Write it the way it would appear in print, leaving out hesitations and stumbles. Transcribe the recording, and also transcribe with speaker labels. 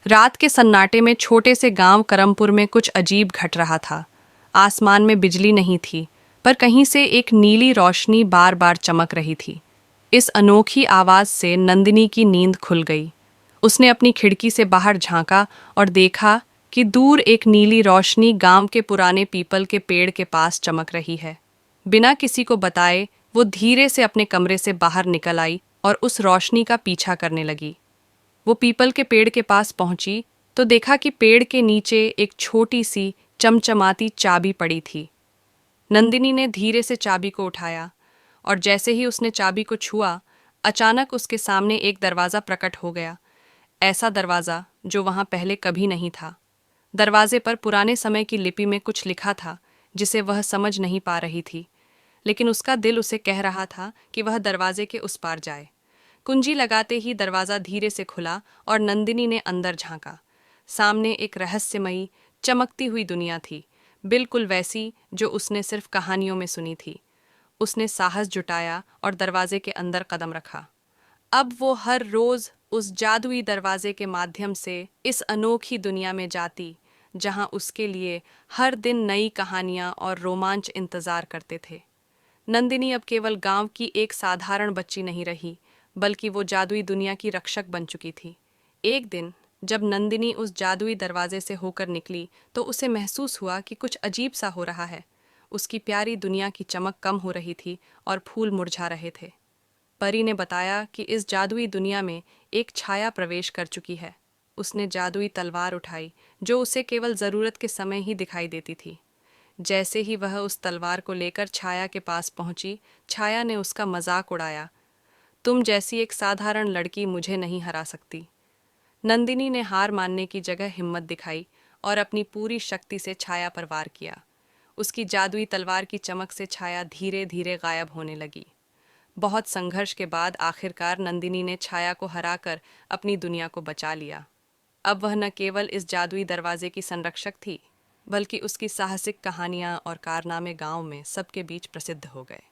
Speaker 1: रात के सन्नाटे में छोटे से गांव करमपुर में कुछ अजीब घट रहा था। आसमान में बिजली नहीं थी, पर कहीं से एक नीली रोशनी बार बार चमक रही थी। इस अनोखी आवाज से नंदिनी की नींद खुल गई। उसने अपनी खिड़की से बाहर झांका और देखा कि दूर एक नीली रोशनी गांव के पुराने पीपल के पेड़ के पास चमक रही है। बिना किसी को बताए वो धीरे से अपने कमरे से बाहर निकल आई और उस रोशनी का पीछा करने लगी। वो पीपल के पेड़ के पास पहुंची तो देखा कि पेड़ के नीचे एक छोटी सी चमचमाती चाबी पड़ी थी। नंदिनी ने धीरे से चाबी को उठाया और जैसे ही उसने चाबी को छुआ, अचानक उसके सामने एक दरवाज़ा प्रकट हो गया। ऐसा दरवाज़ा जो वहां पहले कभी नहीं था। दरवाजे पर पुराने समय की लिपि में कुछ लिखा था जिसे वह समझ नहीं पा रही थी, लेकिन उसका दिल उसे कह रहा था कि वह दरवाजे के उस पार जाए। कुंजी लगाते ही दरवाज़ा धीरे से खुला और नंदिनी ने अंदर झांका। सामने एक रहस्यमयी, चमकती हुई दुनिया थी, बिल्कुल वैसी जो उसने सिर्फ कहानियों में सुनी थी। उसने साहस जुटाया और दरवाजे के अंदर कदम रखा। अब वो हर रोज उस जादुई दरवाजे के माध्यम से इस अनोखी दुनिया में जाती, जहां उसके लिए हर दिन नई कहानियां और रोमांच इंतजार करते थे। नंदिनी अब केवल गांव की एक साधारण बच्ची नहीं रही, बल्कि वो जादुई दुनिया की रक्षक बन चुकी थी। एक दिन जब नंदिनी उस जादुई दरवाजे से होकर निकली तो उसे महसूस हुआ कि कुछ अजीब सा हो रहा है। उसकी प्यारी दुनिया की चमक कम हो रही थी और फूल मुरझा रहे थे। परी ने बताया कि इस जादुई दुनिया में एक छाया प्रवेश कर चुकी है। उसने जादुई तलवार उठाई जो उसे केवल ज़रूरत के समय ही दिखाई देती थी। जैसे ही वह उस तलवार को लेकर छाया के पास पहुंची, छाया ने उसका मजाक उड़ाया। तुम जैसी एक साधारण लड़की मुझे नहीं हरा सकती। नंदिनी ने हार मानने की जगह हिम्मत दिखाई और अपनी पूरी शक्ति से छाया पर वार किया। उसकी जादुई तलवार की चमक से छाया धीरे धीरे गायब होने लगी। बहुत संघर्ष के बाद आखिरकार नंदिनी ने छाया को हराकर अपनी दुनिया को बचा लिया। अब वह न केवल इस जादुई दरवाजे की संरक्षक थी, बल्कि उसकी साहसिक कहानियां और कारनामे गांव में सबके बीच प्रसिद्ध हो गए।